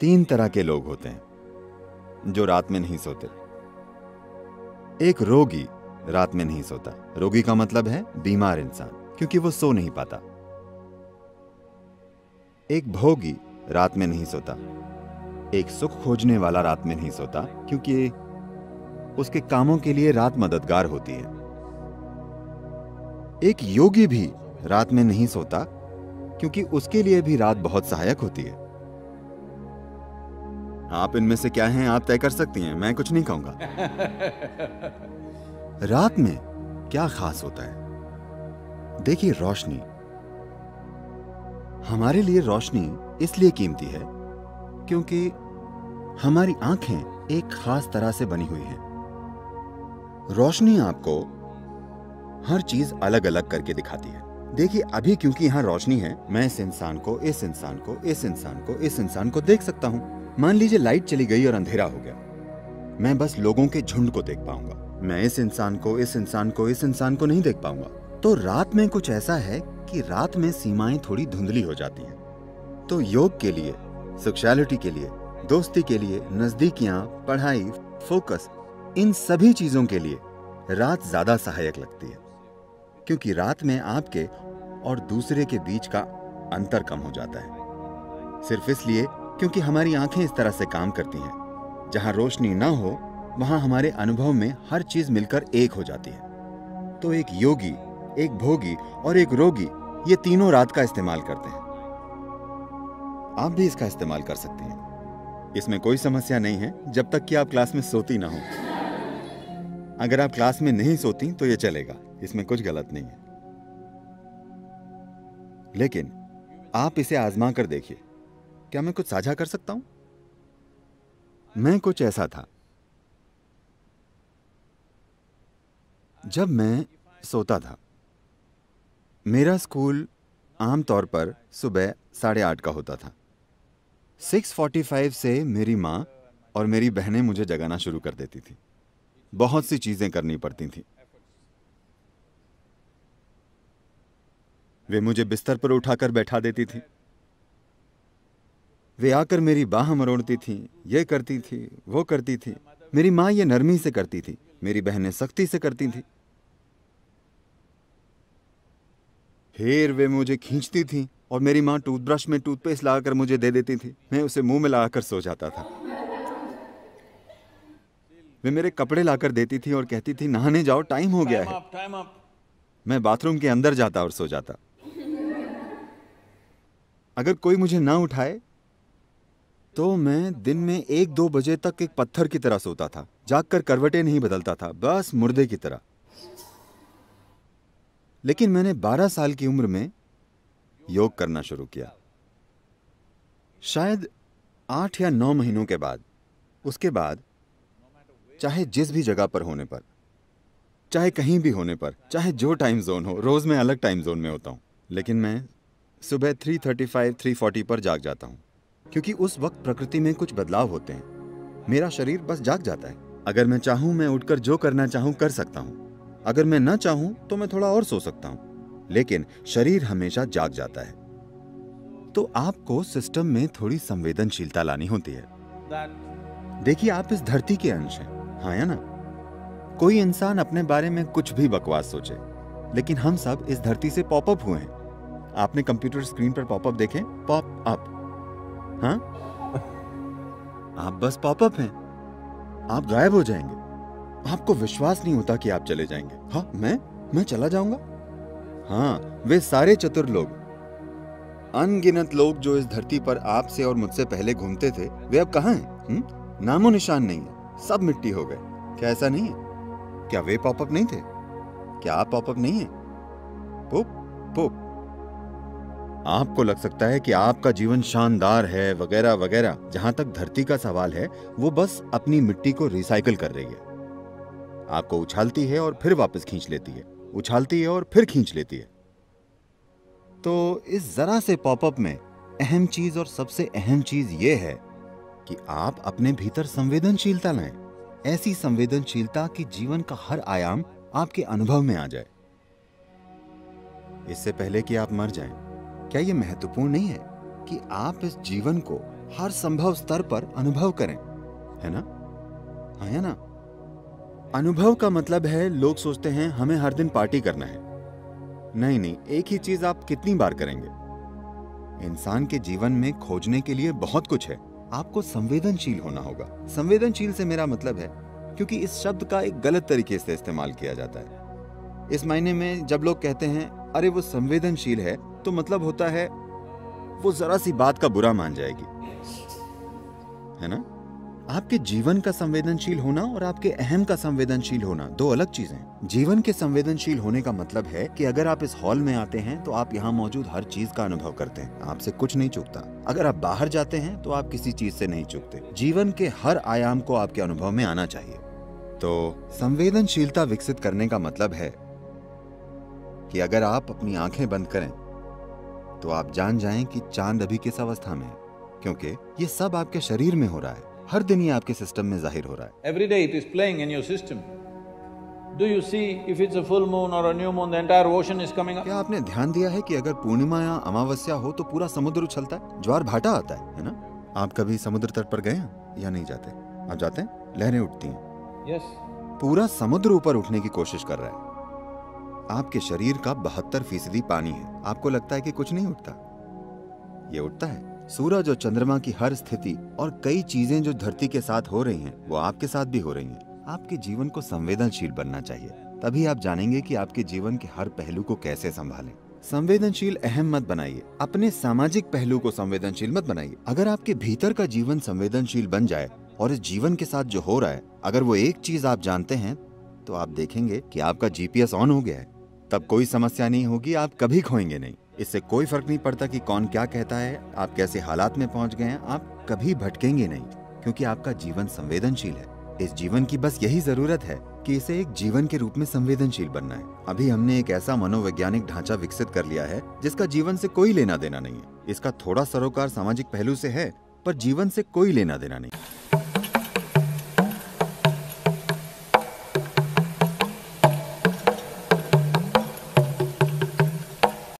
तीन तरह के लोग होते हैं जो रात में नहीं सोते। एक रोगी रात में नहीं सोता। रोगी का मतलब है बीमार इंसान, क्योंकि वो सो नहीं पाता। एक भोगी रात में नहीं सोता। एक सुख खोजने वाला रात में नहीं सोता, क्योंकि उसके कामों के लिए रात मददगार होती है। एक योगी भी रात में नहीं सोता, क्योंकि उसके लिए भी रात बहुत सहायक होती है। आप इनमें से क्या हैं आप तय कर सकती हैं, मैं कुछ नहीं कहूंगा। रात में क्या खास होता है? देखिए, रोशनी। हमारे लिए रोशनी इसलिए कीमती है क्योंकि हमारी आंखें एक खास तरह से बनी हुई हैं। रोशनी आपको हर चीज अलग अलग करके दिखाती है। देखिए, अभी क्योंकि यहां रोशनी है, मैं इस इंसान को, इस इंसान को, इस इंसान को, इस इंसान को देख सकता हूं। मान लीजिए लाइट चली गई और अंधेरा हो गया, मैं बस लोगों के झुंड को देख पाऊंगा। मैं इस इंसान को, इस इंसान को, इस इंसान को नहीं देख पाऊंगा। तो रात में कुछ ऐसा है कि रात में सीमाएं थोड़ी धुंधली हो जाती हैं। तो योग के लिए, सेक्सुअलिटी के लिए, दोस्ती के लिए, नजदीकियां, पढ़ाई, फोकस, इन सभी चीजों के लिए रात ज्यादा सहायक लगती है, क्योंकि रात में आपके और दूसरे के बीच का अंतर कम हो जाता है। सिर्फ इसलिए क्योंकि हमारी आंखें इस तरह से काम करती हैं, जहां रोशनी ना हो वहां हमारे अनुभव में हर चीज मिलकर एक हो जाती है। तो एक योगी, एक भोगी और एक रोगी, ये तीनों रात का इस्तेमाल करते हैं। आप भी इसका इस्तेमाल कर सकती हैं। इसमें कोई समस्या नहीं है, जब तक कि आप क्लास में सोती ना हो। अगर आप क्लास में नहीं सोती तो ये चलेगा, इसमें कुछ गलत नहीं है। लेकिन आप इसे आजमा कर देखिए। क्या मैं कुछ साझा कर सकता हूं? मैं कुछ ऐसा था। जब मैं सोता था, मेरा स्कूल आमतौर पर सुबह 8:30 का होता था। 6:45 से मेरी माँ और मेरी बहनें मुझे जगाना शुरू कर देती थी। बहुत सी चीजें करनी पड़ती थी। वे मुझे बिस्तर पर उठाकर बैठा देती थी। वे आकर मेरी बाह मरोड़ती थी, ये करती थी, वो करती थी। मेरी माँ ये नरमी से करती थी, मेरी बहनें सख्ती से करती थी। फिर वे मुझे खींचती थी और मेरी माँ टूथब्रश में टूथपेस्ट लगाकर मुझे दे देती थी। मैं उसे मुंह में लगाकर सो जाता था। वे मेरे कपड़े लाकर देती थी और कहती थी, नहाने जाओ, टाइम हो गया है। मैं बाथरूम के अंदर जाता और सो जाता। अगर कोई मुझे ना उठाए तो मैं दिन में 1-2 बजे तक एक पत्थर की तरह सोता था। जागकर करवटें नहीं बदलता था, बस मुर्दे की तरह। लेकिन मैंने 12 साल की उम्र में योग करना शुरू किया। शायद 8 या 9 महीनों के बाद, उसके बाद चाहे जिस भी जगह पर होने पर, चाहे कहीं भी होने पर, चाहे जो टाइम जोन हो, रोज मैं अलग टाइम जोन में होता हूं, लेकिन मैं सुबह 3:35, 3:40 पर जाग जाता हूं, क्योंकि उस वक्त प्रकृति में कुछ बदलाव होते हैं। मेरा शरीर बस जाग जाता है। अगर मैं चाहूं, मैं उठकर जो करना चाहूं कर सकता हूं। अगर मैं ना चाहूं तो मैं थोड़ा और सो सकता हूं, लेकिन शरीर हमेशा जाग जाता है। तो आपको सिस्टम में थोड़ी संवेदनशीलता लानी होती है। देखिए, आप इस धरती के अंश हैं, हाँ या ना? कोई इंसान अपने बारे में कुछ भी बकवास सोचे, लेकिन हम सब इस धरती से पॉपअप हुए हैं। आपने कंप्यूटर स्क्रीन पर पॉपअप देखे? पॉप अप, हाँ? आप बस पॉपअप हैं। आप गायब हो जाएंगे। आपको विश्वास नहीं होता कि आप चले जाएंगे। हाँ, मैं चला जाऊंगा? हाँ, वे सारे चतुर लोग, अनगिनत लोग जो इस धरती पर आपसे और मुझसे पहले घूमते थे, वे अब कहां हैं? नामो निशान नहीं है, सब मिट्टी हो गए। क्या ऐसा नहीं है? क्या वे पॉपअप नहीं थे? क्या आप पॉपअप नहीं है? पुप पुप। आपको लग सकता है कि आपका जीवन शानदार है वगैरह वगैरह। जहां तक धरती का सवाल है, वो बस अपनी मिट्टी को रिसाइकिल कर रही है। आपको उछालती है और फिर वापस खींच लेती है, उछालती है और फिर खींच लेती है। तो इस जरा से पॉपअप में अहम चीज और सबसे अहम चीज ये है कि आप अपने भीतर संवेदनशीलता लाएं। ऐसी संवेदनशीलता कि जीवन का हर आयाम आपके अनुभव में आ जाए, इससे पहले कि आप मर जाएं। क्या यह महत्वपूर्ण नहीं है कि आप इस जीवन को हर संभव स्तर पर अनुभव करें, है ना? हाँ है ना? अनुभव का मतलब है लोग सोचते हैं हमें हर दिन पार्टी करना है। नहीं नहीं, एक ही चीज आप कितनी बार करेंगे? इंसान के जीवन में खोजने के लिए बहुत कुछ है। आपको संवेदनशील होना होगा। संवेदनशील से मेरा मतलब है, क्योंकि इस शब्द का एक गलत तरीके से इस्तेमाल किया जाता है। इस मायने में जब लोग कहते हैं अरे वो संवेदनशील है, तो मतलब होता है वो जरा सी बात का बुरा मान जाएगी, है ना? आपके जीवन का संवेदनशील होना और आपके अहम का संवेदनशील होना दो अलग चीजें हैं। जीवन के संवेदनशील होने का मतलब है कि अगर आप इस हॉल में आते हैं तो आप यहाँ मौजूद हर चीज का अनुभव करते हैं, आपसे कुछ नहीं चूकता। अगर आप बाहर जाते हैं तो आप किसी चीज से नहीं चूकते। जीवन के हर आयाम को आपके अनुभव में आना चाहिए। तो संवेदनशीलता विकसित करने का मतलब है कि अगर आप अपनी आंखें बंद करें तो आप जान जाएं कि चांद अभी किस अवस्था में है, क्योंकि ये सब आपके शरीर में हो रहा है। हर दिन ये आपके सिस्टम में जाहिर हो रहा है। Every day it is playing in your system. Do you see if it's a full moon or a new moon, the entire ocean is coming up? क्या आपने ध्यान दिया है कि अगर पूर्णिमा या अमावस्या हो तो पूरा समुद्र उछलता है, ज्वार भाटा आता है ना? आप कभी समुद्र तट पर गए हैं या नहीं जाते? आप जाते हैं, लहरें उठती हैं। Yes. पूरा समुद्र ऊपर उठने की कोशिश कर रहा है। आपके शरीर का 72% पानी है। आपको लगता है कि कुछ नहीं उठता, ये उठता है। सूरज और चंद्रमा की हर स्थिति और कई चीजें जो धरती के साथ हो रही हैं, वो आपके साथ भी हो रही हैं। आपके जीवन को संवेदनशील बनना चाहिए, तभी आप जानेंगे कि आपके जीवन के हर पहलू को कैसे संभालें। संवेदनशील अहम मत बनाइए, अपने सामाजिक पहलू को संवेदनशील मत बनाइए। अगर आपके भीतर का जीवन संवेदनशील बन जाए और इस जीवन के साथ जो हो रहा है, अगर वो एक चीज आप जानते हैं, तो आप देखेंगे कि आपका जीपीएस ऑन हो गया है। तब कोई समस्या नहीं होगी, आप कभी खोएंगे नहीं। इससे कोई फर्क नहीं पड़ता कि कौन क्या कहता है, आप कैसे हालात में पहुंच गए हैं, आप कभी भटकेंगे नहीं, क्योंकि आपका जीवन संवेदनशील है। इस जीवन की बस यही जरूरत है कि इसे एक जीवन के रूप में संवेदनशील बनना है। अभी हमने एक ऐसा मनोवैज्ञानिक ढांचा विकसित कर लिया है जिसका जीवन से कोई लेना देना नहीं है। इसका थोड़ा सरोकार सामाजिक पहलू से है, पर जीवन से कोई लेना देना नहीं।